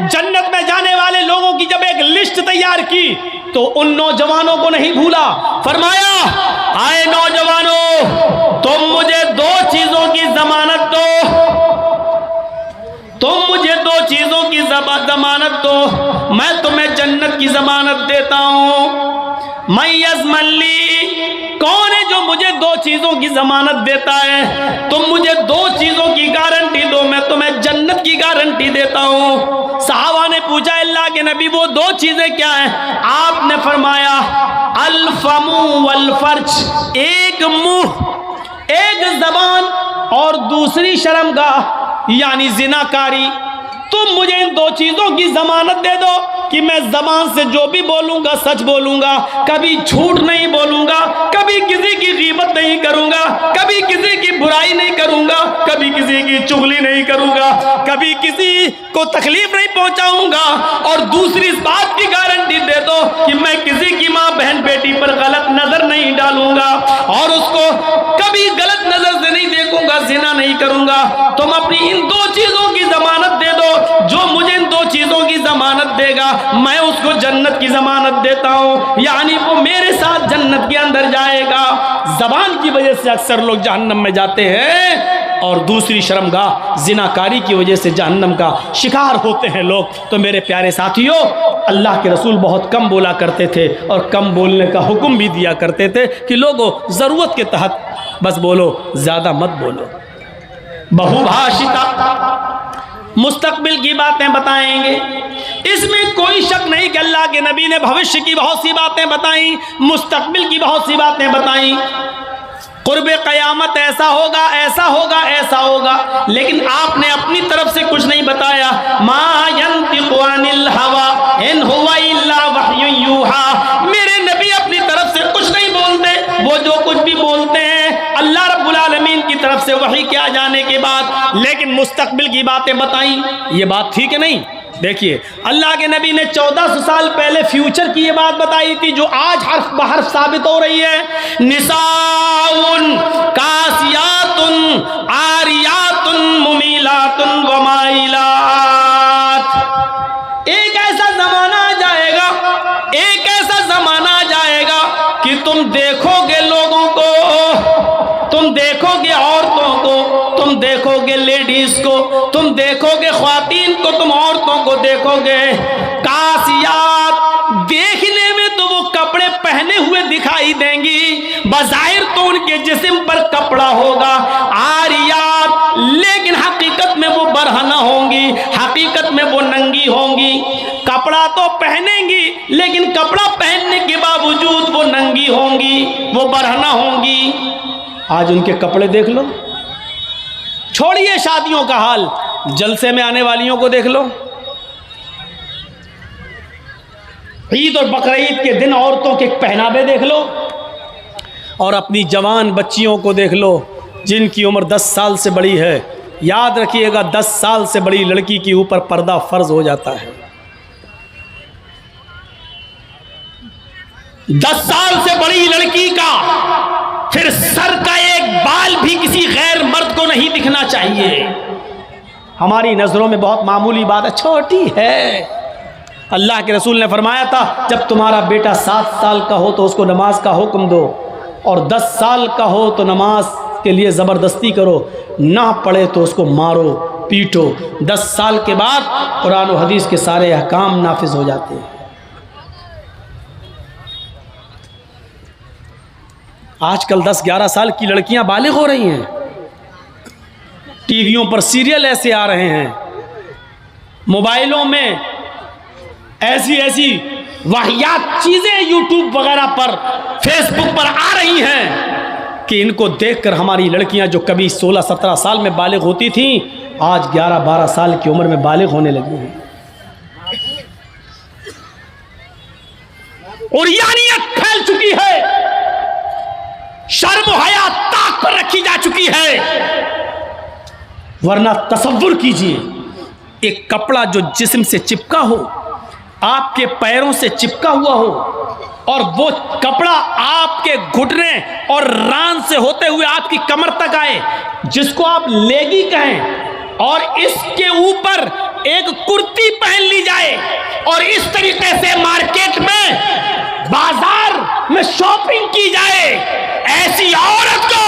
जन्नत में जाने वाले लोगों की जब एक लिस्ट तैयार की तो उन नौजवानों को नहीं भूला। फरमाया, आए नौजवानों, तुम मुझे दो चीजों की जमानत दो, तुम मुझे दो चीजों की जमानत दो, मैं तुम्हें जन्नत की जमानत देता हूं। मैं यज़मली, कौन है जो मुझे दो चीजों की जमानत देता है? तुम मुझे दो चीजों की गारंटी दो, मैं तुम्हें जन्नत की गारंटी देता हूं। सहाबा ने पूछा, अल्लाह के नबी वो दो चीजें क्या हैं? आपने फरमाया, अल फमु वल फर्ज, एक मुंह, एक जबान और दूसरी शर्मगाह यानी जिनाकारी। तुम मुझे इन दो चीजों की जमानत दे दो कि मैं जबान से जो भी बोलूंगा सच बोलूंगा, कभी झूठ नहीं बोलूंगा, कभी किसी की गीबत नहीं करूंगा, कभी किसी की बुराई नहीं करूंगा, कभी किसी की चुगली नहीं करूंगा, कभी किसी को तकलीफ नहीं पहुंचाऊंगा। और दूसरी इस बात की गारंटी दे दो कि मैं किसी की माँ बहन बेटी पर गलत नजर नहीं डालूंगा और उसको कभी गलत नजर से नहीं देखूंगा, जिना नहीं करूंगा। तुम अपनी इन दो चीजों की जमानत दे दो, जो मुझे इन दो चीजों की जमानत देगा मैं उसको जन्नत की जमानत देता हूं, यानी वो मेरे साथ जन्नत के अंदर जाएगा। जबान की वजह से अक्सर लोग जहन्नम में जाते हैं और दूसरी शर्मगाह जिनाकारी की वजह से जहन्नम का शिकार होते हैं लोग। तो मेरे प्यारे साथियों, अल्लाह के रसूल बहुत कम बोला करते थे और कम बोलने का हुक्म भी दिया करते थे कि लोगों जरूरत के तहत बस बोलो, ज्यादा मत बोलो। बहुभाषिता, मुस्तकबिल की बातें बताएंगे, इसमें कोई शक नहीं कि अल्लाह के नबी ने भविष्य की बहुत सी बातें बताई, मुस्तकबिल की बहुत सी बातें बताई। कुर्बे क़यामत ऐसा होगा, ऐसा होगा, ऐसा होगा, लेकिन आपने अपनी तरफ से कुछ नहीं बताया। मा यंतिक़ु अनिल हवा इन हुवा इल्ला वह्युन यूहा, मेरे नबी अपनी तरफ से कुछ नहीं बोलते, वो जो कुछ भी बोलते हैं अल्लाह रब्बुल आलमीन की तरफ से वही के आ जाने के बाद। लेकिन मुस्तकबिल की बातें बताई, ये बात ठीक है नहीं? देखिए, अल्लाह के नबी ने 1400 साल पहले फ्यूचर की ये बात बताई थी जो आज हर्फ बहर्फ साबित हो रही है। निसाउन कासियातुन आरियातुन मुमीलातुन वमाइलात। एक ऐसा जमाना आ जाएगा, एक ऐसा जमाना आ जाएगा कि तुम देखोगे लोगों को, तुम देखोगे औरतों को, तुम देखोगे लेडीज को, तुम देखोगे ख्वातीन को, तुम औरतों को देखोगे। कासियात, देखने में तो वो कपड़े पहने हुए दिखाई देंगी, बज़ाहिर तो उनके जिस्म पर कपड़ा होगा। आरियात, लेकिन हकीकत में वो बरहना होंगी, हकीकत में वो नंगी होंगी। कपड़ा तो पहनेंगी लेकिन कपड़ा पहनने के बावजूद वो नंगी होंगी, वो बरहना होंगी। आज उनके कपड़े देख लो, छोड़िए शादियों का हाल, जलसे में आने वालियों को देख लो। ईद और बकरीद के दिन औरतों के पहनावे देख लो और अपनी जवान बच्चियों को देख लो जिनकी उम्र 10 साल से बड़ी है। याद रखिएगा, 10 साल से बड़ी लड़की के ऊपर पर्दा फर्ज हो जाता है। 10 साल से बड़ी लड़की का फिर सर का एक बाल भी किसी गैर मर्द को नहीं दिखना चाहिए। हमारी नजरों में बहुत मामूली बात है, छोटी है। अल्लाह के रसूल ने फरमाया था, जब तुम्हारा बेटा 7 साल का हो तो उसको नमाज का हुक्म दो और 10 साल का हो तो नमाज के लिए ज़बरदस्ती करो, ना पढ़े तो उसको मारो पीटो। 10 साल के बाद कुरान और हदीस के सारे अहकाम नाफिज हो जाते हैं। आजकल 10-11 साल की लड़कियां बालिग हो रही हैं। टीवियों पर सीरियल ऐसे आ रहे हैं, मोबाइलों में ऐसी ऐसी वाहियात चीज़ें यूट्यूब वगैरह पर, फेसबुक पर आ रही हैं कि इनको देखकर हमारी लड़कियां जो कभी 16-17 साल में बालिग होती थीं, आज 11-12 साल की उम्र में बालिग होने लगी हैं। और यानियत फैल चुकी है, शर्म हया ताक पर रखी जा चुकी है। वरना तसव्वुर कीजिए, एक कपड़ा जो जिस्म से चिपका हो, आपके पैरों से चिपका हुआ हो और वो कपड़ा आपके घुटने और रान से होते हुए आपकी कमर तक आए, जिसको आप लेगी कहें, और इसके ऊपर एक कुर्ती पहन ली जाए और इस तरीके से मार्केट में, बाजार में शॉपिंग की जाए, ऐसी औरत को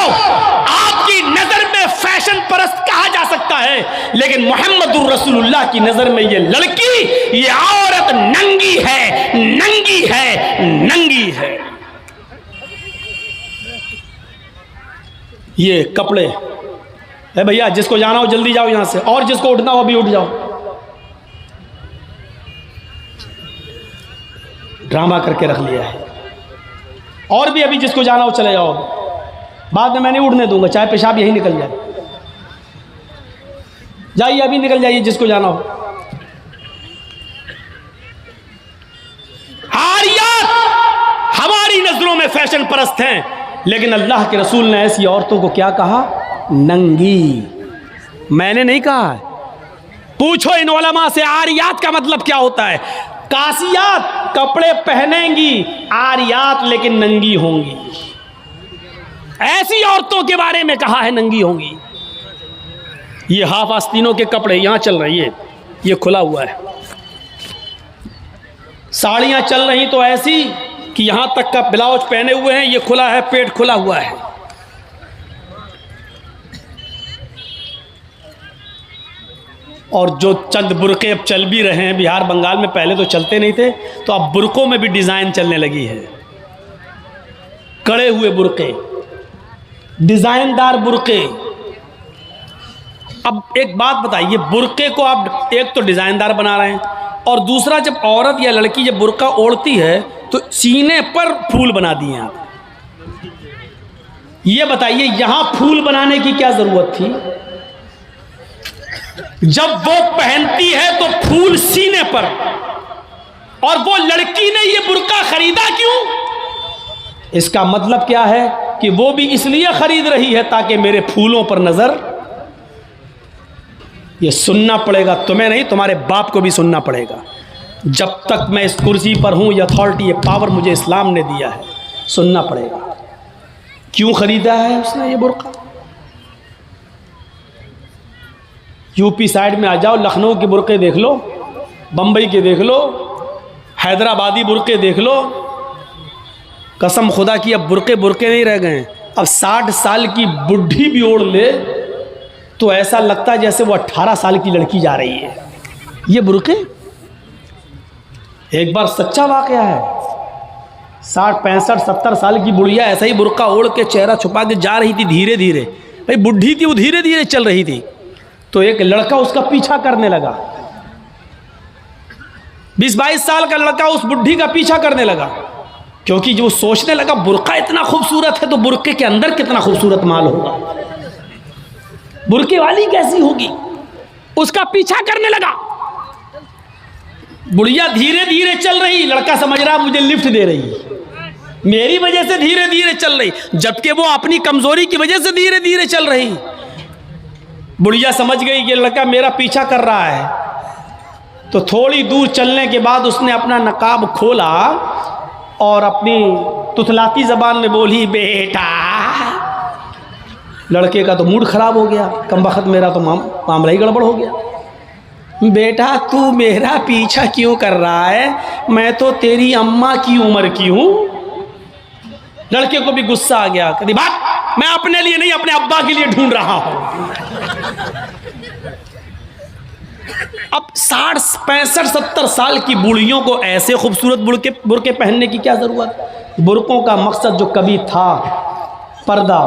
आपकी नजर में फैशन परस्त कहा जा सकता है, लेकिन मोहम्मदुर रसूलुल्लाह की नजर में ये लड़की, ये औरत नंगी है, नंगी है, नंगी है। ये कपड़े है भैया, जिसको जाना हो जल्दी जाओ यहां से, और जिसको उठना हो अभी उठ जाओ। ड्रामा करके रख लिया है। और भी अभी जिसको जाना हो चले जाओ, बाद में मैं नहीं उड़ने दूंगा, चाहे पेशाब यही निकल जाए। जाइए अभी निकल जाइए जिसको जाना हो। आरियात हमारी नजरों में फैशन परस्त हैं, लेकिन अल्लाह के रसूल ने ऐसी औरतों को क्या कहा? नंगी। मैंने नहीं कहा है, पूछो इन उलमा से आरियात का मतलब क्या होता है। कासियात कपड़े पहनेंगी, आरियात लेकिन नंगी होंगी। ऐसी औरतों के बारे में कहा है नंगी होंगी। ये हाफ आस्तीनों के कपड़े यहां चल रही है, ये खुला हुआ है। साड़ियां चल रही तो ऐसी कि यहां तक का ब्लाउज पहने हुए हैं, ये खुला है, पेट खुला हुआ है। और जो चंद बुरके अब चल भी रहे हैं बिहार बंगाल में, पहले तो चलते नहीं थे, तो अब बुरकों में भी डिजाइन चलने लगी है। कड़े हुए बुरके, डिजाइनदार बुरके। अब एक बात बताइए, बुरके को आप एक तो डिजाइनदार बना रहे हैं, और दूसरा जब औरत या लड़की जब बुरका ओढ़ती है तो सीने पर फूल बना दिए आप। ये बताइए यहां फूल बनाने की क्या जरूरत थी? जब वो पहनती है तो फूल सीने पर, और वो लड़की ने ये बुर्का खरीदा क्यों? इसका मतलब क्या है कि वो भी इसलिए खरीद रही है ताकि मेरे फूलों पर नजर। ये सुनना पड़ेगा, तुम्हें नहीं तुम्हारे बाप को भी सुनना पड़ेगा। जब तक मैं इस कुर्सी पर हूं, ये अथॉरिटी, ये पावर मुझे इस्लाम ने दिया है, सुनना पड़ेगा। क्यों खरीदा है उसने ये बुर्का? यूपी साइड में आ जाओ, लखनऊ के बुरके देख लो, बम्बई के देख लो, हैदराबादी बुरके देख लो। कसम खुदा की अब बुरके बुरके नहीं रह गए। अब 60 साल की बुढ़ी भी ओढ़ ले तो ऐसा लगता है जैसे वो 18 साल की लड़की जा रही है। ये बुरके एक बार सच्चा वाकया है, 60, 65, 70 साल की बुढ़िया ऐसा ही बुरका ओढ़ के चेहरा छुपा के जा रही थी धीरे धीरे। भाई बुढ़ी थी, वो धीरे धीरे चल रही थी, तो एक लड़का उसका पीछा करने लगा। 20-22 साल का लड़का उस बुढ़ी का पीछा करने लगा, क्योंकि जो सोचने लगा बुर्का इतना खूबसूरत है तो बुरके के अंदर कितना खूबसूरत माल होगा, बुरके वाली कैसी होगी। उसका पीछा करने लगा। बुढ़िया धीरे धीरे चल रही, लड़का समझ रहा मुझे लिफ्ट दे रही है, मेरी वजह से धीरे धीरे चल रही, जबकि वो अपनी कमजोरी की वजह से धीरे धीरे चल रही। बुढ़िया समझ गई कि लड़का मेरा पीछा कर रहा है, तो थोड़ी दूर चलने के बाद उसने अपना नकाब खोला और अपनी तुतलाती जबान में बोली, बेटा। लड़के का तो मूड खराब हो गया, कमबख्त मेरा तो मामला ही गड़बड़ हो गया। बेटा तू मेरा पीछा क्यों कर रहा है? मैं तो तेरी अम्मा की उम्र की हूं। लड़के को भी गुस्सा आ गया, कहती बात मैं अपने लिए नहीं अपने अब्बा के लिए ढूंढ रहा हूं। अब 60, 65, 70 साल की बूढ़ियों को ऐसे खूबसूरत बुरके पहनने की क्या जरूरत? बुरकों का मकसद जो कभी था पर्दा,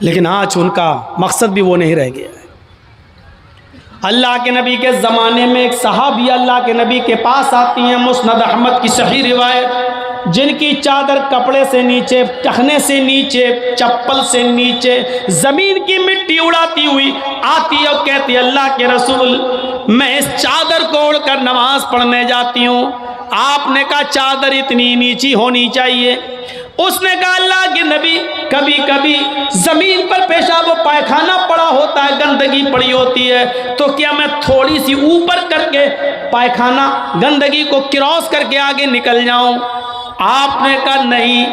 लेकिन आज उनका मकसद भी वो नहीं रह गया है। अल्लाह के नबी के ज़माने में एक सहाबिया अल्लाह के नबी के पास आती हैं, मुस्नद अहमद की सही रिवायत, जिनकी चादर कपड़े से नीचे, टखने से नीचे, चप्पल से नीचे ज़मीन की मिट्टी उड़ाती हुई आती और कहती, अल्लाह के रसूल मैं इस चादर को ओढ़कर नमाज पढ़ने जाती हूँ। आपने कहा चादर इतनी नीची होनी चाहिए। उसने कहा अल्लाह के नबी कभी कभी जमीन पर पेशाब व पायखाना पड़ा होता है, गंदगी पड़ी होती है, तो क्या मैं थोड़ी सी ऊपर करके पायखाना गंदगी को क्रॉस करके आगे निकल जाऊं? आपने कहा नहीं,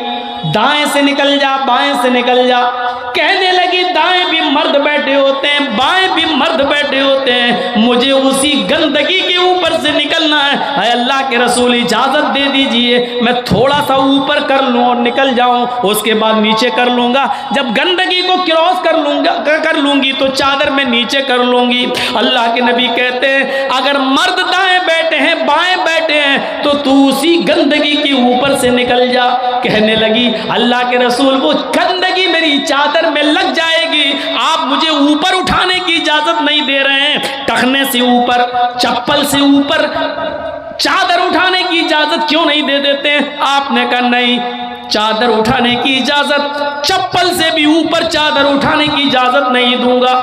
दाएं से निकल जा, बाएं से निकल जा। कहने लगी दाएं भी मर्द बैठे होते हैं, बाएं भी मर्द बैठे होते हैं, मुझे उसी गंदगी के ऊपर से निकलना है। अल्लाह के रसूल इजाजत दे दीजिए, मैं थोड़ा सा ऊपर कर लूं और निकल जाऊं, उसके बाद नीचे कर लूंगा। जब गंदगी को क्रॉस कर लूंगी तो चादर में नीचे कर लूंगी। अल्लाह के नबी कहते हैं अगर मर्द दाएं बैठे हैं, बाएं बैठे हैं, तो तू उसी गंदगी के ऊपर से निकल जा। कहने लगी अल्लाह के रसूल वो गंदगी मेरी चादर में लग जाएगी, आप मुझे ऊपर उठाने की इजाजत नहीं दे रहे हैं। टखने से ऊपर, चप्पल से ऊपर चादर उठाने की इजाजत क्यों नहीं दे देते हैं? आपने कहा नहीं, चादर उठाने की इजाजत, चप्पल से भी ऊपर चादर उठाने की इजाजत नहीं दूंगा।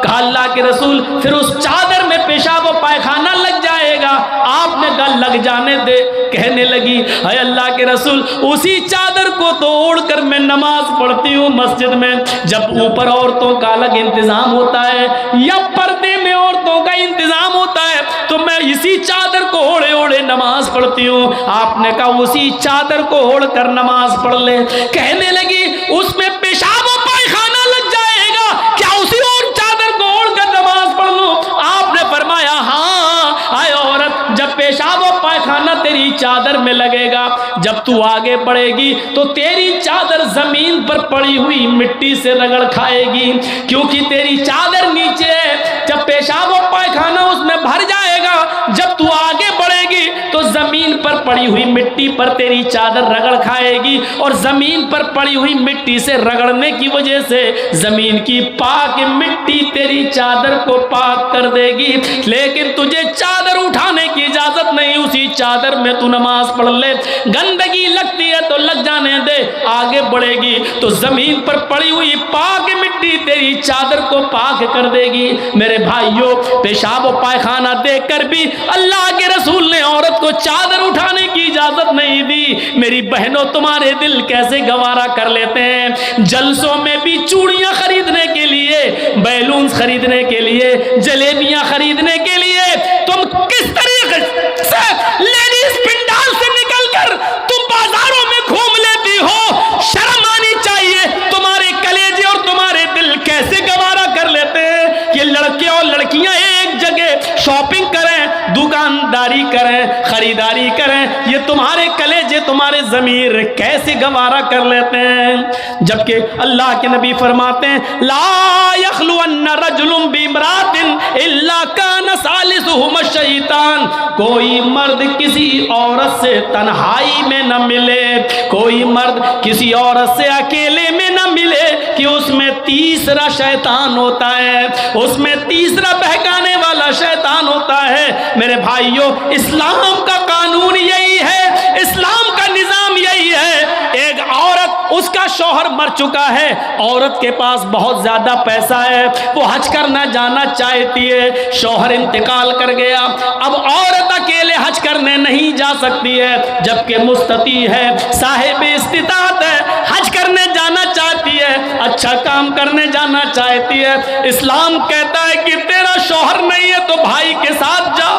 कहा अल्लाह के रसूल फिर उस चादर में पेशाब और पायखाना लग जाएगा। आपने कहा लग जाने दे। कहने लगी है अल्लाह के रसूल उसी चादर को तो ओढ़कर मैं नमाज पढ़ती हूँ मस्जिद में। जब ऊपर औरतों का अलग इंतजाम होता है या पर्दे में औरतों का इंतजाम होता है तो मैं इसी चादर को ओढ़े ओढ़े नमाज पढ़ती हूँ। आपने कहा उसी चादर को ओढ़कर नमाज पढ़ ले। कहने लगी उसमें पेशाब और पायखाना लग जाएगा, क्या उसी और चादर को ओढ़कर नमाज पढ़ लूं? आपने फरमाया हाँ। आए औरत, जब पेशाब और पायखाना तेरी चादर में लगेगा, जब तू आगे बढ़ेगी तो तेरी चादर जमीन पर पड़ी हुई मिट्टी से रगड़ खाएगी, क्योंकि तेरी चादर नीचे है। जब पेशाब और पायखाना उसमें भर जाएगा, जब तू आगे बढ़ेगी तो जमीन पर पड़ी हुई मिट्टी पर तेरी चादर रगड़ खाएगी, और जमीन पर पड़ी हुई मिट्टी से रगड़ने की वजह से जमीन की पाक मिट्टी तेरी चादर को पाक कर देगी। लेकिन तुझे चादर उठाने की इजाजत नहीं, उसी चादर में तू नमाज पढ़ ले। गंदगी लगती है तो लग जाने दे, आगे बढ़ेगी तो जमीन पर पड़ी हुई पाक मिट्टी तेरी चादर को पाक कर देगी। मेरे भाइयों, पेशाब और पायखाना देखकर भी अल्लाह के रसूल ने औरत को चादर उठाने की इजाजत नहीं दी। मेरी बहनों, तुम्हारे दिल कैसे गवारा कर लेते हैं? जलसों में भी चूड़ियां खरीदने के लिए, बैलून खरीदने के लिए, जलेबियां खरीदने के लिए तुम किस तरीके से लेडीज पिंडाल से निकलकर तुम बाजारों में घूम लेती हो? शर्म आनी चाहिए। तुम्हारे कलेजे और तुम्हारे दिल कैसे गवारा कर लेते हैं कि लड़के और लड़कियां एक जगह शॉपिंग करें, दुकानदारी करें, खरीदारी करें? ये तुम्हारे कलेजे, तुम्हारे ज़मीर कैसे गवारा कर लेते हैं? जबकि अल्लाह के नबी फरमाते हैं ला यखलुअन्न रजुलुन बिमरातिन इल्ला कान सालिसुहुम शैतान। कोई मर्द किसी औरत से तन्हाई में न मिले, कोई मर्द किसी औरत से अकेले में न मिले कि उसमें तीसरा शैतान होता है, उसमें तीसरा बहकाने वाला शैतान होता है। मेरे भाइयों, इस्लाम का कानून यही है, इस्लाम का निजाम यही है। एक औरत, उसका शौहर मर चुका है, औरत के पास बहुत ज्यादा पैसा है, वो हज करना जाना चाहती है, शौहर इंतकाल कर गया, अब औरत अकेले हज करने नहीं जा सकती है, जबकि मुस्तती है, साहिब इस्तिताअत है, हज करने जाना चाहती है, अच्छा काम करने जाना चाहती है। इस्लाम कहता है कि तेरा शौहर नहीं है तो भाई के साथ जा,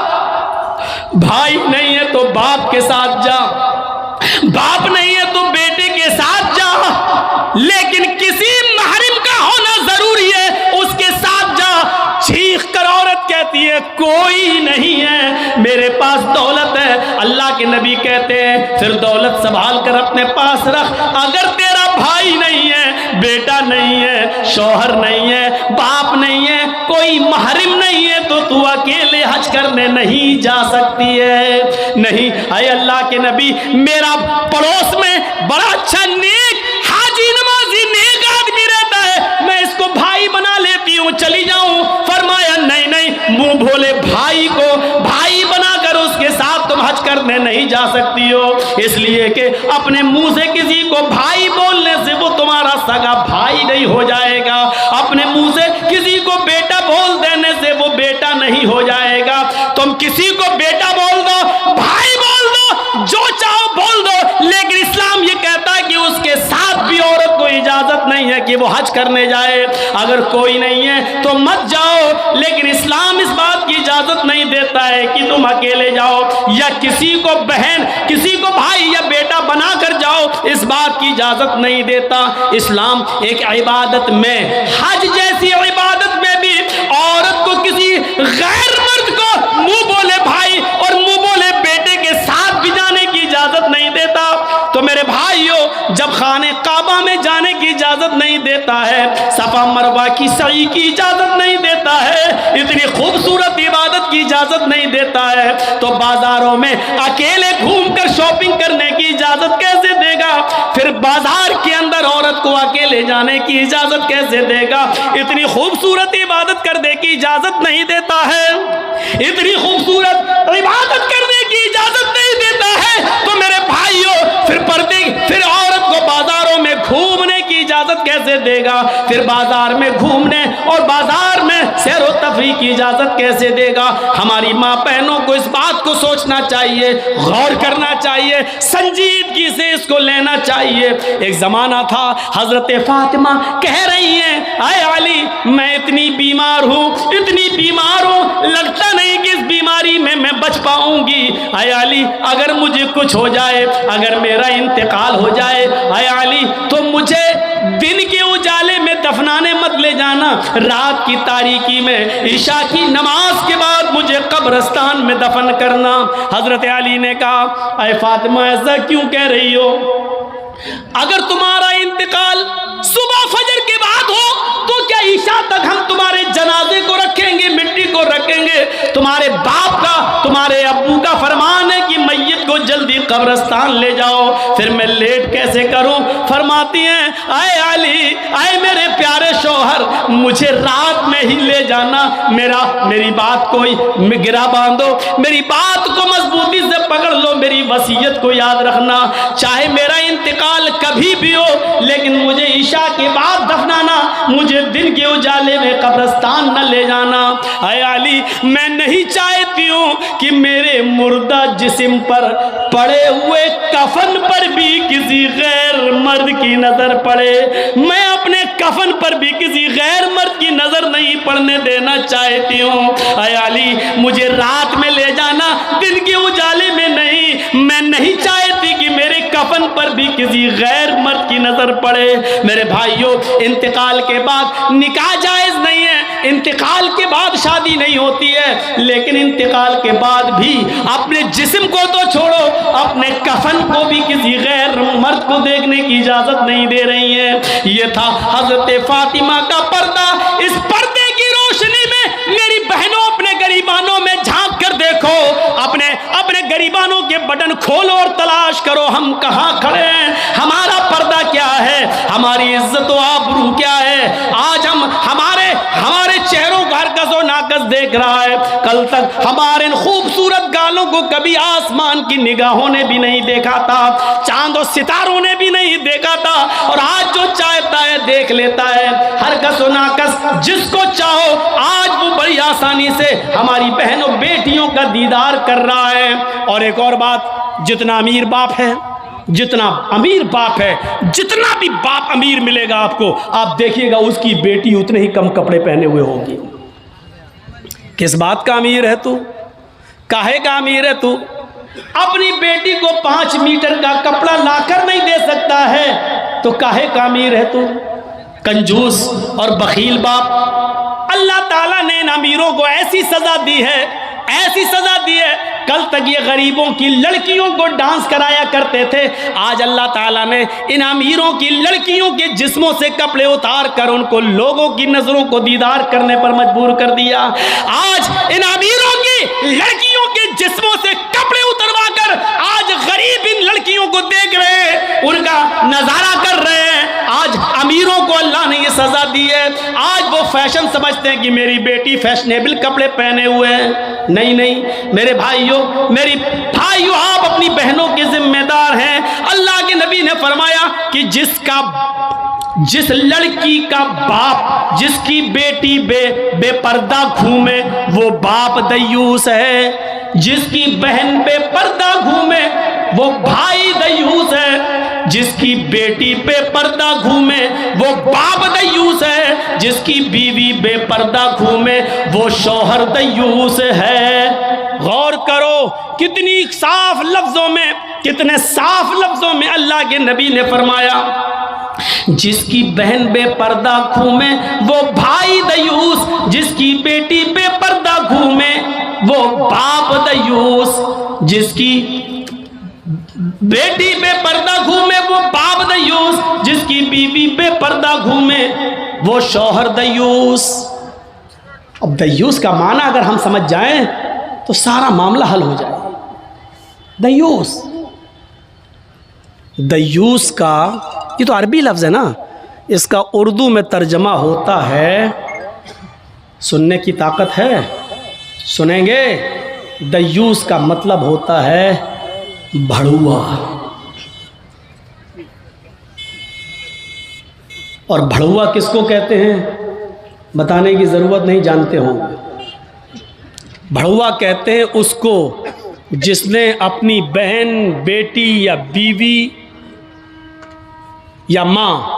भाई नहीं है तो बाप के साथ जा, बाप नहीं है तो बेटे के साथ जा, लेकिन किसी महरिम का होना जरूरी है, उसके साथ जा। चीख कर औरत कहती है कोई नहीं है, मेरे पास दौलत है। अल्लाह के नबी कहते हैं फिर दौलत संभाल कर अपने पास रख। अगर तेरा भाई नहीं है, बेटा नहीं है, शौहर नहीं है, बाप नहीं है, कोई महरिम नहीं है, तो तू अकेले हज करने नहीं जा सकती है। नहीं, अय अल्लाह के नबी, मेरा पड़ोस में बड़ा अच्छा नेक हाजी नमाजी नेक आदमी रहता है, मैं इसको भाई बना लेती हूँ, चली जाऊं। फरमाया नहीं नहीं, मुंह भोले भाई को भाई बनाकर उसके साथ तुम हज करने नहीं जा सकती हो, इसलिए कि अपने मुंह से किसी को भाई बोलने से वो तुम्हारा सगा भाई नहीं हो जाएगा, अपने मुंह से किसी को बेटा बोल देने से वो बेटा नहीं हो जाएगा। तुम किसी को बेटा बोल दो, भाई बोल दो, जो चाहो बोल दो, लेकिन इस्लाम ये कहता है कि उसके साथ भी औरत को इजाजत नहीं है कि वो हज करने जाए। अगर कोई नहीं है तो मत जाओ, लेकिन इस्लाम इस बात की इजाजत नहीं देता है कि तुम अकेले जाओ या किसी को बहन, किसी को भाई या बेटा बनाकर जाओ, इस बात की इजाजत नहीं देता। इस्लाम एक इबादत में, हज जैसी इबादत में भी औरत को किसी गैर मर्द को मुंह बोले भाई और मुंह बोले बेटे के साथ भी जाने की इजाजत नहीं देता। तो मेरे भाइयों, जब खाने काबा में जाने की इजाजत नहीं देता है, सफा मरवा की सई की इजाजत नहीं देता है, इतनी खूबसूरत इबादत की इजाजत नहीं देता है, तो बाजारों में अकेले घूमकर शॉपिंग करने की इजाजत कैसे देगा? फिर बाजार के अंदर औरत को अकेले जाने की इजाजत कैसे देगा? इतनी खूबसूरत इबादत करने की इजाजत नहीं देता है, इतनी खूबसूरत इबादत करने की इजाजत नहीं देता है, तो मेरे भाइयों फिर औरत को बाजारों में घूमने की इजाजत कैसे देगा? फिर बाजार में घूमने और बाजार में सैर व तफरीह की इजाजत कैसे देगा? हमारी माँ बहनों को इस बात को सोचना चाहिए, गौर करना चाहिए, संजीदगी से इसको लेना चाहिए। एक जमाना था, हजरत फातिमा कह रही हैं, आए अली, मैं इतनी बीमार हूँ, इतनी बीमार हूँ, लगता नहीं कि इस बीमारी में मैं बच पाऊंगी। आए अली, अगर मुझे कुछ हो जाए, अगर मेरा इंतकाल हो जाए, आए अली, तो मुझे दिन के उजाले में दफनाने मत ले जाना, रात की तारीकी में ईशा की नमाज के बाद मुझे कब्रिस्तान में दफन करना। हजरत अली ने कहा, अय फातिमा, ऐसा क्यों कह रही हो? अगर तुम्हारा इंतकाल सुबह फजर के बाद हो तो क्या ईशा तक हम तुम्हारे जनाजे को रखेंगे, मिट्टी को रखेंगे? तुम्हारे बाप का, तुम्हारे अब्बू का फरमान है कि मैयत को जल्दी कब्रिस्तान ले जाओ, फिर मैं लेट कैसे करूं? फरमाती हैं, आए अली, आए मेरे प्यारे शौहर, मुझे रात में ही ले जाना, मेरी बात को गिरा बांधो, मेरी बात को मजबूती से पकड़ लो, मेरी वसीयत को याद रखना, चाहे मेरा इंतकाल कभी भी हो, लेकिन मुझे ईशा के बाद दफनाना, मुझे दिन के उजाले में कब्रिस्तान न ले जाना। आए अली, मैं नहीं चाहती हूँ कि मेरे मुर्दा जिस्म पर पड़े हुए कफन पर भी किसी गैर मर्द की नजर पड़े, मैं अपने कफन पर भी किसी गैर मर्द की नजर नहीं पड़ने देना चाहती हूँ। आए अली, मुझे रात में ले जाना, दिन के उजाले में नहीं। मैं नहीं चाहती कि मेरे कफन पर भी किसी गैर मर्द की नजर पड़े। मेरे भाइयों, इंतकाल के बाद निकाह जायज नहीं है, इंतकाल के बाद शादी नहीं होती है, लेकिन इंतकाल के बाद भी अपने जिस्म को तो छोड़ो, अपने कफन को भी किसी गैर मर्द को देखने की इजाजत नहीं दे रही है। ये था हजरत फातिमा का पर्दा। इस पर्दे की रोशनी में मेरी बहनों, अपने गरीबानों में झांक कर देखो, अपने गरीबानों के बटन खोलो और तलाश करो, हम कहाँ खड़े हैं, हमारा पर्दा क्या है, हमारी इज्जत व आबरू क्या है। आज हम हमारे चेहरों का हरकस और नाकस देख रहा है, कल तक हमारे इन खूबसूरत गालों को कभी आसमान की निगाहों ने भी नहीं देखा था, चांद और सितारों ने भी नहीं देखा था, और आज जो चाहता है देख लेता है, हरकस और नाकस जिसको चाहो आज वो बड़ी आसानी से हमारी बहनों बेटियों का दीदार कर रहा है। और एक और बात, जितना अमीर बाप है, जितना अमीर बाप है, जितना भी बाप अमीर मिलेगा आपको, आप देखिएगा उसकी बेटी उतने ही कम कपड़े पहने हुए होगी। किस बात का अमीर है तू? काहे का अमीर है तू? अपनी बेटी को 5 मीटर का कपड़ा लाकर नहीं दे सकता है, तो काहे का अमीर है तू? कंजूस और बखील बाप। अल्लाह ताला ने इन अमीरों को ऐसी सजा दी है, ऐसी सजा दी है। कल तक ये गरीबों की लड़कियों को डांस कराया करते थे, आज अल्लाह ताला ने इन अमीरों की लड़कियों के जिस्मों से कपड़े उतार कर उनको लोगों की नजरों को दीदार करने पर मजबूर कर दिया। आज इन अमीरों की लड़कियों के जिस्मों से कपड़े उतरवा कर आज गरीब इन लड़कियों को देख रहे हैं, उनका नजारा कर रहे हैं। आज अमीरों को अल्लाह ने ये सजा दी है। आज वो फैशन समझते हैं कि मेरी बेटी फैशनेबल कपड़े पहने हुए हैं। नहीं नहीं मेरे भाइयों, मेरी भाइयों, आप अपनी बहनों के जिम्मेदार हैं। अल्लाह के नबी ने फरमाया कि जिस लड़की का बाप, जिसकी बेटी बेपर्दा घूमे वो बाप दयूस है, जिसकी बहन बेपर्दा घूमे वो भाई दयूस है, जिसकी बेटी बेपर्दा घूमे वो बाप दयूस है, जिसकी बीवी बेपर्दा घूमे वो शौहर दयूस है। गौर करो, करो, कितनी साफ लफ्जों में, कितने साफ लफ्जों में अल्लाह के नबी ने फरमाया, जिसकी बहन बेपर्दा घूमे वो भाई दयूस, जिसकी बेटी बेपर्दा घूमे वो बाप दयूस, जिसकी बेटी बेपर्दा घूमे वो बाप दयूस, जिसकी बीवी बेपर्दा घूमे वो शौहर दयूस। अब दयूस का माना अगर हम समझ जाएं तो सारा मामला हल हो जाए। दयूस, दयूस का ये तो अरबी लफ्ज़ है ना, इसका उर्दू में तर्जमा होता है, सुनने की ताकत है, सुनेंगे। दयूस का मतलब होता है भड़ुआ, और भड़ुआ किसको कहते हैं बताने की ज़रूरत नहीं, जानते होंगे। भड़ुआ कहते हैं उसको जिसने अपनी बहन, बेटी या बीवी या माँ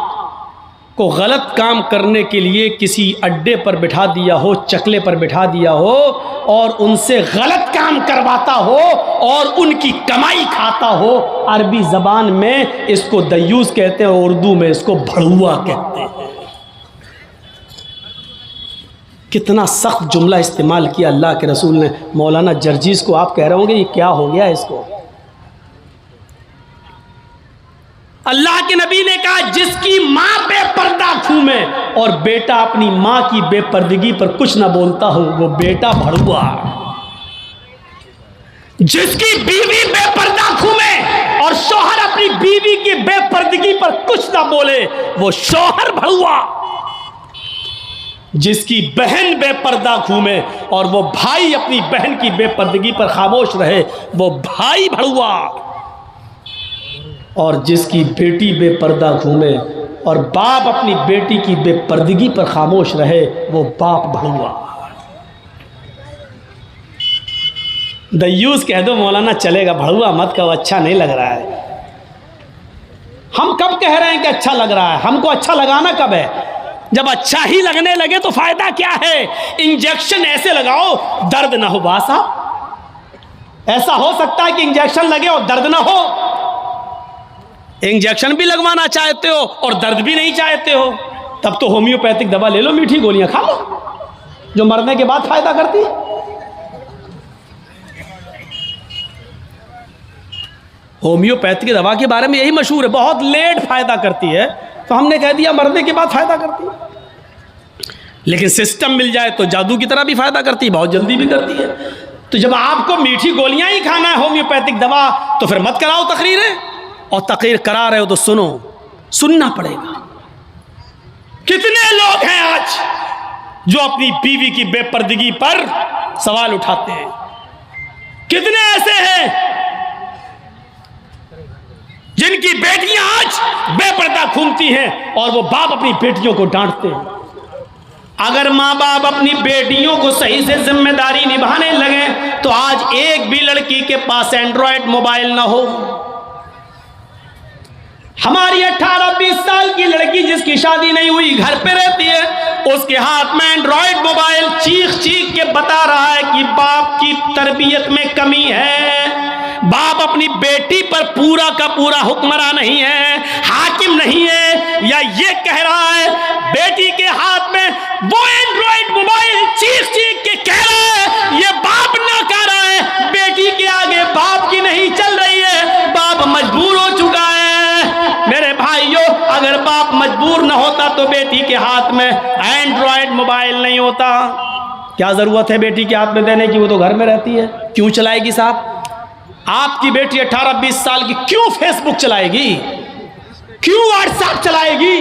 को गलत काम करने के लिए किसी अड्डे पर बिठा दिया हो, चकले पर बिठा दिया हो और उनसे गलत काम करवाता हो और उनकी कमाई खाता हो। अरबी ज़बान में इसको दयूस कहते हैं, उर्दू में इसको भड़ुआ कहते हैं। कितना सख्त जुमला इस्तेमाल किया अल्लाह के रसूल ने। मौलाना जर्जीस को आप कह रहे होंगे ये क्या हो गया इसको। अल्लाह के नबी ने कहा जिसकी माँ बेपर्दा घूमे और बेटा अपनी माँ की बेपर्दगी पर कुछ ना बोलता हो वो बेटा भड़ुआ। जिसकी बीवी बेपर्दा घूमे और शौहर अपनी बीवी की बेपर्दगी पर कुछ ना बोले वो शौहर भड़ुआ। जिसकी बहन बेपर्दा घूमे और वो भाई अपनी बहन की बेपर्दगी पर खामोश रहे वो भाई भड़ुआ। और जिसकी बेटी बेपर्दा घूमे और बाप अपनी बेटी की बेपर्दगी पर खामोश रहे वो बाप भड़ुआ। दयूस कह दो मौलाना चलेगा, भड़ुआ मत कहो, अच्छा नहीं लग रहा है। हम कब कह रहे हैं कि अच्छा लग रहा है? हमको अच्छा लगाना कब है? जब अच्छा ही लगने लगे तो फायदा क्या है? इंजेक्शन ऐसे लगाओ दर्द ना हो। बासा ऐसा हो सकता है कि इंजेक्शन लगे और दर्द ना हो? इंजेक्शन भी लगवाना चाहते हो और दर्द भी नहीं चाहते हो, तब तो होम्योपैथिक दवा ले लो, मीठी गोलियां खा लो जो मरने के बाद फायदा करती। होम्योपैथिक दवा के बारे में यही मशहूर है, बहुत लेट फायदा करती है, तो हमने कह दिया मरने के बाद फायदा करती है। लेकिन सिस्टम मिल जाए तो जादू की तरह भी फायदा करती है, बहुत जल्दी भी करती है। तो जब आपको मीठी गोलियां ही खाना है होम्योपैथिक दवा, तो फिर मत कराओ तकरीरें, और तकरीर करा रहे हो तो सुनो, सुनना पड़ेगा। कितने लोग हैं आज जो अपनी बीवी की बेपर्दगी पर सवाल उठाते हैं? कितने ऐसे हैं जिनकी बेटियां आज बेपर्दा घूमती हैं और वो बाप अपनी बेटियों को डांटते हैं? अगर माँ बाप अपनी बेटियों को सही से जिम्मेदारी निभाने लगे तो आज एक भी लड़की के पास एंड्रॉयड मोबाइल ना हो। हमारी 18-20 साल की लड़की जिसकी शादी नहीं हुई घर पे रहती है, उसके हाथ में एंड्रॉयड मोबाइल चीख चीख के बता रहा है कि बाप की तरबियत में कमी है, बाप अपनी बेटी पर पूरा का पूरा हुक्मरान नहीं है, हाकिम नहीं है, या ये कह रहा है बेटी के हाथ में वो एंड्रॉयड मोबाइल चीख चीख के कह रहा है ये बाप ना कह रहा है, बेटी के आगे बाप की नहीं चल रही है, बाप मजबूर हो चुका है। मेरे भाइयों, अगर बाप मजबूर न होता तो बेटी के हाथ में एंड्रॉयड मोबाइल नहीं होता। क्या जरूरत है बेटी के हाथ में देने की? वो तो घर में रहती है, क्यों चलाएगी साहब? आपकी बेटी 18-20 साल की क्यों फेसबुक चलाएगी? क्यों व्हाट्सएप चलाएगी?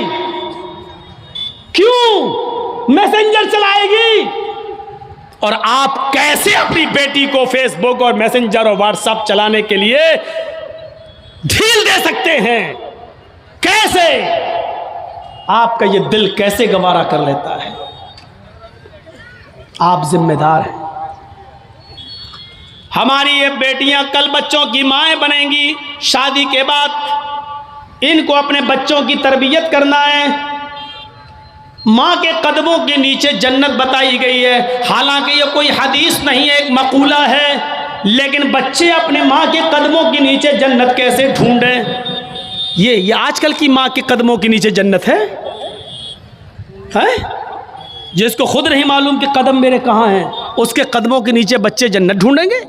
क्यों मैसेंजर चलाएगी? और आप कैसे अपनी बेटी को फेसबुक और मैसेंजर और व्हाट्सएप चलाने के लिए ढील दे सकते हैं? कैसे? आपका ये दिल कैसे गवारा कर लेता है? आप जिम्मेदार हैं। हमारी ये बेटियां कल बच्चों की माएं बनेंगी, शादी के बाद इनको अपने बच्चों की तरबियत करना है। माँ के कदमों के नीचे जन्नत बताई गई है, हालांकि ये कोई हदीस नहीं है, एक मकूला है। लेकिन बच्चे अपने माँ के कदमों के नीचे जन्नत कैसे ढूंढें? ये आजकल की माँ के कदमों के नीचे जन्नत है? जिसको खुद नहीं मालूम कि कदम मेरे कहाँ हैं, उसके कदमों के नीचे बच्चे जन्नत ढूंढेंगे?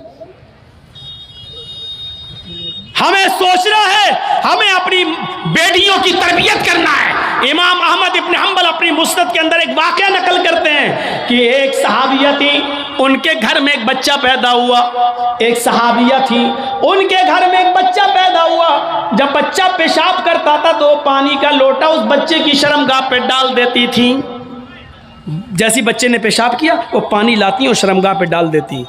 हमें सोचना है, हमें अपनी बेटियों की तरबियत करना है। इमाम अहमद इब्न हंबल अपनी मुस्नद के अंदर एक वाक़या नकल करते हैं कि एक सहाबिया थी, उनके घर में एक बच्चा पैदा हुआ। एक सहाबिया थी, उनके घर में एक बच्चा पैदा हुआ। जब बच्चा पेशाब करता था तो पानी का लोटा उस बच्चे की शर्मगाह पे डाल देती थी। जैसी बच्चे ने पेशाब किया वो पानी लाती और शर्मगाह पे डाल देती।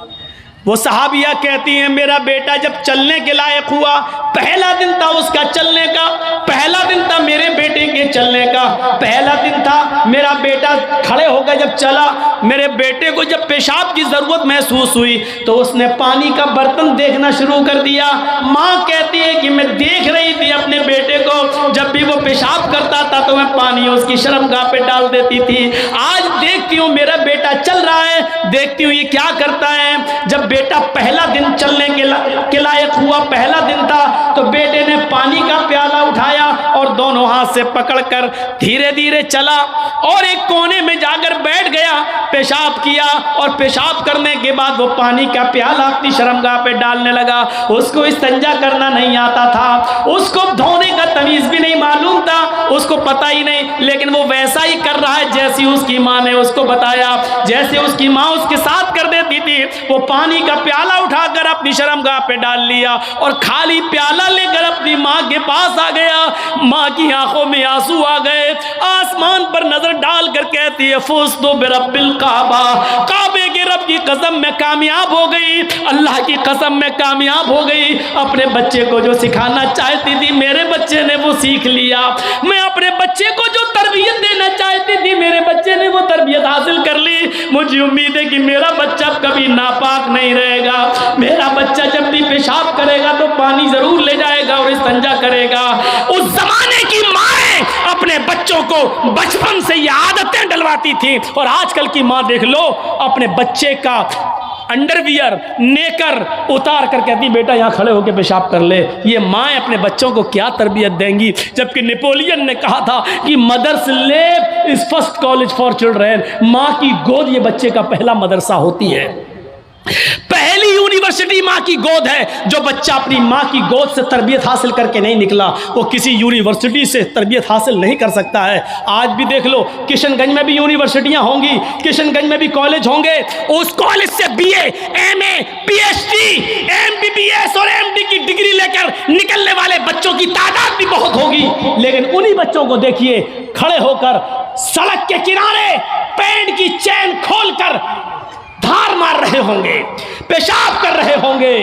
वो सहाबिया कहती हैं, मेरा बेटा जब चलने के लायक हुआ, पहला दिन था उसका चलने का, पहला दिन था मेरे बेटे के चलने का, पहला दिन था मेरा बेटा खड़े होकर जब चला, मेरे बेटे को जब पेशाब की ज़रूरत महसूस हुई तो उसने पानी का बर्तन देखना शुरू कर दिया। माँ कहती है कि मैं देख रही थी अपने बेटे को, जब भी वो पेशाब करता था तो मैं पानी उसकी शर्मगाह पे डाल देती थी। आज देखती हूँ मेरा बेटा चल रहा है, देखती हूँ ये क्या करता है। जब बेटा पहला दिन चलने के लायक हुआ, पहला दिन था, तो बेटे ने पानी का प्याला उठाया और दोनों हाथ से पकड़कर धीरे धीरे चला और एक कोने में जाकर बैठ गया, पेशाब किया और पेशाब करने के बाद वो पानी का प्याला अपनी शर्मगाह पे डालने लगा। उसको इस्तिंजा करना नहीं आता था, उसको धोने का तमीज़ भी नहीं मालूम था, उसको पता ही नहीं, लेकिन वो वैसा ही कर रहा है जैसी उसकी माँ ने उसको बताया। जैसे उसकी माँ उसके साथ कर देती थी, वो पानी का प्याला उठाकर अपनी शर्मगाह पे डाल लिया और खाली प्याला लेकर अपनी माँ के पास आ गया। माँ की आंखों में आंसू आ गए, आसमान पर नजर डालकर कहती है, फुज़्तु बिरब्बिल काबा, काबे के रब की कसम मैं कामयाब हो गई, अल्लाह की कसम मैं कामयाब हो गई। अपने बच्चे को जो सिखाना चाहती थी मेरे बच्चे ने वो सीख लिया। मैं अपने बच्चे को जो तरबियत देना चाहती थी मेरे बच्चे ने वो तरबियत हासिल कर ली। मुझे उम्मीद है कि मेरा बच्चा कभी नापाक नहीं रहेगा, मेरा बच्चा जब भी पेशाब करेगा तो पानी जरूर ले जाएगा और इस्तिंजा करेगा। उस जमाने की माएं अपने बच्चों को बचपन से ये आदतें डलवाती थी, और आजकल की माँ देख लो, अपने बच्चे का अंडरवियर नेकर उतार कर कहती बेटा यहाँ खड़े होकर पेशाब कर ले। ये माएँ अपने बच्चों को क्या तरबियत देंगी? जबकि नेपोलियन ने कहा था कि mother's lap is first college for children, माँ की गोद ये बच्चे का पहला मदरसा होती है, पहली यूनिवर्सिटी माँ की गोद है। जो बच्चा अपनी माँ की गोद से तरबियत हासिल करके नहीं निकला वो किसी यूनिवर्सिटी से तरबियत हासिल नहीं कर सकता है। आज भी देख लो, किशनगंज में भी यूनिवर्सिटियां होंगी, किशनगंज में भी कॉलेज होंगे, उस कॉलेज से बीए, एमए, पीएचडी, एमबीबीएस और एमडी की डिग्री लेकर निकलने वाले बच्चों की तादाद भी बहुत होगी। लेकिन उन्हीं बच्चों को देखिए खड़े होकर सड़क के किनारे पैंट की चैन खोलकर धार मार रहे होंगे, पेशाब कर रहे होंगे।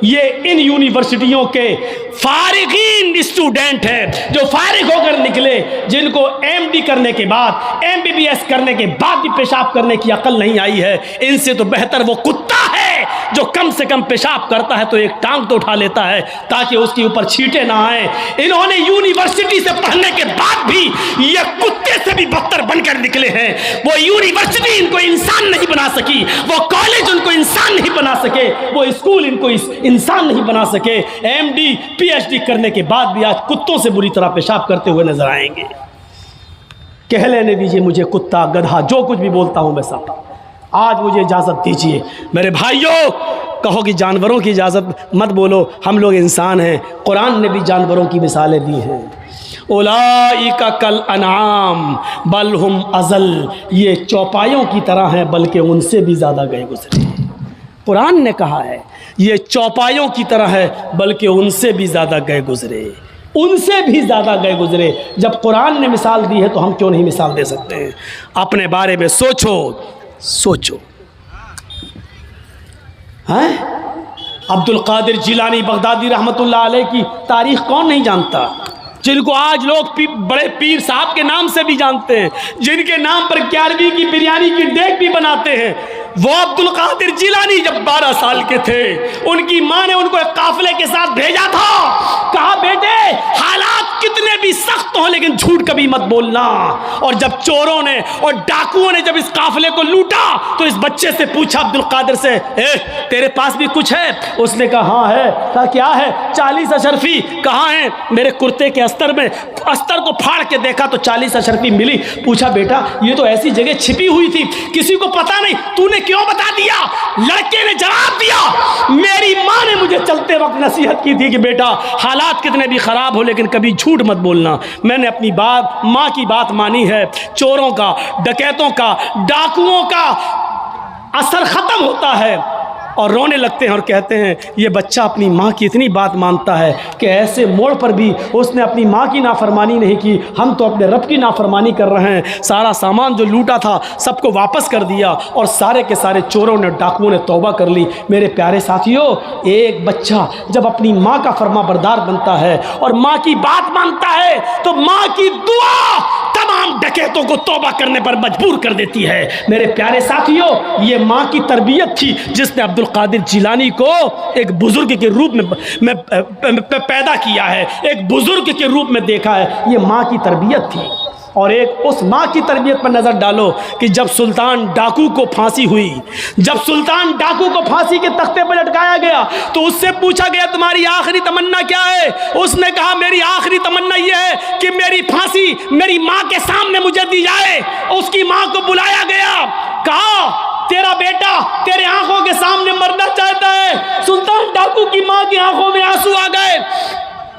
ये इन यूनिवर्सिटियों के फारिगीन स्टूडेंट हैं जो फारिग होकर निकले, जिनको एमडी करने के बाद, एमबीबीएस करने के बाद भी पेशाब करने की अकल नहीं आई है। इनसे तो बेहतर वो कुत्ता है जो कम से कम पेशाब करता है तो एक टांग तो उठा लेता है ताकि उसके ऊपर छींटे ना आए। इन्होंने यूनिवर्सिटी से पढ़ने के बाद भी ये कुत्ते से भी बदतर बनकर निकले हैं। वो यूनिवर्सिटी इनको इंसान नहीं बना सकी, वो कॉलेज उनको इंसान नहीं बना सके, वो स्कूल इनको इंसान नहीं बना सके। एमडी पीएचडी करने के बाद भी आज कुत्तों से बुरी तरह पेशाब करते हुए नजर आएंगे। कह लेने दीजिए मुझे कुत्ता, गधा, जो कुछ भी बोलता हूं मैं सब। आज मुझे इजाज़त दीजिए मेरे भाइयों, कहो कि जानवरों की इजाज़त मत बोलो, हम लोग इंसान हैं। कुरान ने भी जानवरों की मिसालें दी हैं। उलाइका कल अनाम बल हुम अज़ल, ये चौपायों की तरह हैं बल्कि उनसे भी ज़्यादा गए गुजरे। कुरान ने कहा है ये चौपायों की तरह है बल्कि उनसे भी ज़्यादा गए गुजरे, उनसे भी ज़्यादा गए गुजरे। जब कुरान ने मिसाल दी है तो हम क्यों नहीं मिसाल दे सकते हैं? अपने बारे में सोचो, सोचो। हैं? अब्दुल कादिर जिलानी बगदादी रहमतुल्लाह अलैह की तारीख कौन नहीं जानता, जिनको आज लोग बड़े पीर साहब के नाम से भी जानते हैं, जिनके नाम पर 11वीं की बिरयानी की डेग भी बनाते हैं। वो अब्दुल कादिर जिलानी जब 12 साल के थे, उनकी माँ ने उनको एक काफिले के साथ भेजा था। कहा बेटे हालात कितने भी सख्त हो लेकिन झूठ कभी मत बोलना। और जब चोरों ने और डाकुओं ने जब इस काफिले को लूटा तो इस बच्चे से पूछा अब्दुल कादिर से, तेरे पास भी कुछ है? उसने कहा हाँ है। कहा क्या है? 40 अशरफी। कहाँ है? मेरे कुर्ते के अस्तर में। अस्तर को फाड़ के देखा तो 40 अशरफी मिली। पूछा बेटा ये तो ऐसी जगह छिपी हुई थी, किसी को पता नहीं, तूने क्यों बता दिया? लड़के ने जवाब दिया, मेरी माँ ने मुझे चलते वक्त नसीहत की थी कि बेटा हालात कितने भी खराब हो लेकिन कभी झूठ मत बोलना। मैंने अपनी बात, माँ की बात मानी है। चोरों का, डकैतों का, डाकुओं का असर खत्म होता है और रोने लगते हैं और कहते हैं ये बच्चा अपनी माँ की इतनी बात मानता है कि ऐसे मोड़ पर भी उसने अपनी माँ की नाफरमानी नहीं की, हम तो अपने रब की नाफरमानी कर रहे हैं। सारा सामान जो लूटा था सबको वापस कर दिया और सारे के सारे चोरों ने, डाकुओं ने तौबा कर ली। मेरे प्यारे साथियों, एक बच्चा जब अपनी माँ का फरमाबरदार बनता है और माँ की बात मानता है तो माँ की दुआ तमाम डकैतों को तौबा करने पर मजबूर कर देती है। मेरे प्यारे साथियों, ये माँ की तरबियत थी जिसने अब्दुल कादिर जिलानी को एक बुजुर्ग के रूप में पैदा किया है, एक बुजुर्ग के रूप में देखा है। ये माँ की तरबियत थी। और एक उस माँ की तरबियत पर नज़र डालो कि जब सुल्तान डाकू को फांसी हुई, जब सुल्तान डाकू को फांसी के तख्ते पर लटकाया गया तो उससे पूछा गया तुम्हारी आखिरी तमन्ना क्या है? उसने कहा मेरी आखिरी तमन्ना यह है कि मेरी फांसी मेरी माँ के सामने मुझे दी जाए। उसकी माँ को बुलाया गया, कहा तेरा बेटा तेरे आंखों के सामने मरना चाहता है। सुल्तान डाकू की माँ की आंखों में आंसू आ गए।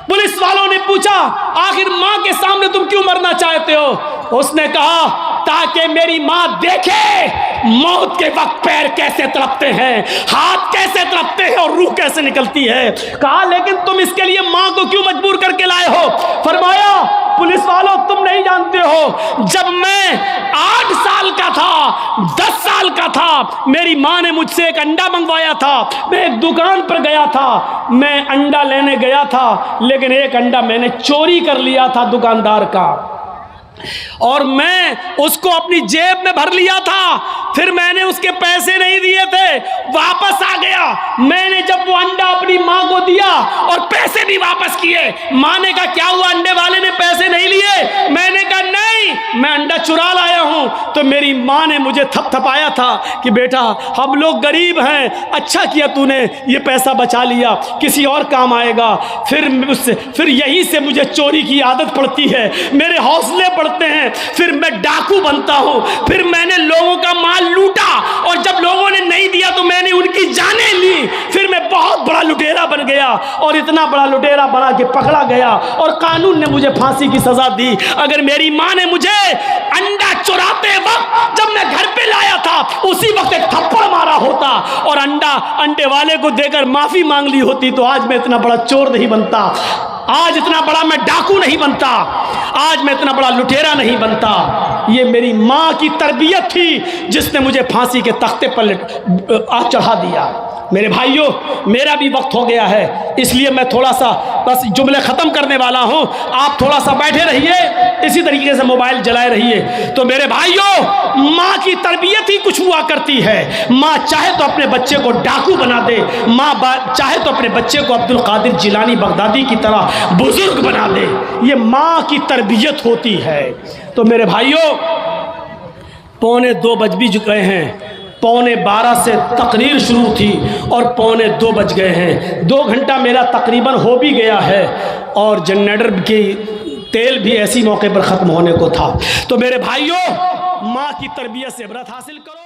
पुलिस वालों ने पूछा आखिर माँ के सामने तुम क्यों मरना चाहते हो? उसने कहा ताकि मेरी माँ देखे मौत के वक्त पैर कैसे तड़पते हैं, हाथ कैसे तड़पते हैं और रूह कैसे निकलती है। कहा लेकिन तुम इसके लिए माँ को क्यों मजबूर करके लाए हो? फरमाया पुलिस वालों तुम नहीं जानते हो, जब मैं 8 साल का था, 10 साल का था, मेरी माँ ने मुझसे एक अंडा मंगवाया था। मैं एक दुकान पर गया था, मैं अंडा लेने गया था लेकिन एक अंडा मैंने चोरी कर लिया था दुकानदार का और मैं उसको अपनी जेब में भर लिया था। फिर मैंने उसके पैसे नहीं दिए थे, वापस आ गया। मैंने जब वो अंडा अपनी माँ को दिया और पैसे भी वापस किए, माँ ने कहा क्या हुआ, अंडे वाले ने पैसे नहीं लिए? मैंने कहा नहीं, मैं अंडा चुरा लाया हूँ। तो मेरी माँ ने मुझे थपथपाया था कि बेटा हम लोग गरीब हैं, अच्छा किया तूने ये पैसा बचा लिया, किसी और काम आएगा। फिर यहीं से मुझे चोरी की आदत पड़ती है, मेरे हौसले बढ़ते हैं, फिर मैं डाकू बनता हूँ। फिर मैंने लोगों का माल लूटा और जब लोगों ने नहीं दिया तो मैंने उनकी जानें ली। फिर मैं बहुत बड़ा लुटेरा बन गया और इतना बड़ा लुटेरा बना के पकड़ा गया और कानून ने मुझे फांसी की सजा दी। अगर मेरी माँ ने मुझे अंडा चुराते वक्त जब मैं घर पे लाया था उसी वक्त एक थप्पड़ मारा होता और अंडे वाले को देकर माफी मांग ली होती तो आज मैं इतना बड़ा चोर नहीं बनता, आज इतना बड़ा मैं डाकू नहीं बनता, आज मैं इतना बड़ा लुटेरा नहीं बनता। ये मेरी माँ की तरबियत थी जिसने मुझे फांसी के तख्ते पर चढ़ा दिया। मेरे भाइयों, मेरा भी वक्त हो गया है, इसलिए मैं थोड़ा सा बस जुमले ख़त्म करने वाला हूँ। आप थोड़ा सा बैठे रहिए, इसी तरीके से मोबाइल जलाए रहिए। तो मेरे भाइयों, माँ की तरबियत ही कुछ हुआ करती है। माँ चाहे तो अपने बच्चे को डाकू बना दे, माँ चाहे तो अपने बच्चे को अब्दुल कादिर जिलानी बगदादी की तरह बुजुर्ग बना दे। ये माँ की तरबियत होती है। तो मेरे भाइयों, 1:45 बज भी गए हैं, 11:45 से तकरीर शुरू थी और 1:45 बज गए हैं। 2 घंटा मेरा तकरीबन हो भी गया है और जनरेटर की तेल भी ऐसी मौके पर ख़त्म होने को था। तो मेरे भाइयों, माँ की तरबियत से इबरत हासिल करो।